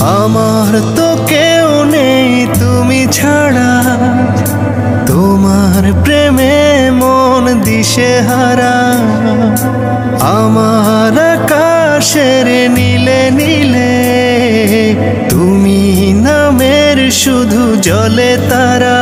আমার তো কেউ নেই তুমি ছাড়া, তোমার প্রেমে মন দিশেহারা। আমার আকাশের নীলে নীলে তুমি নামের শুধু জলে তারা।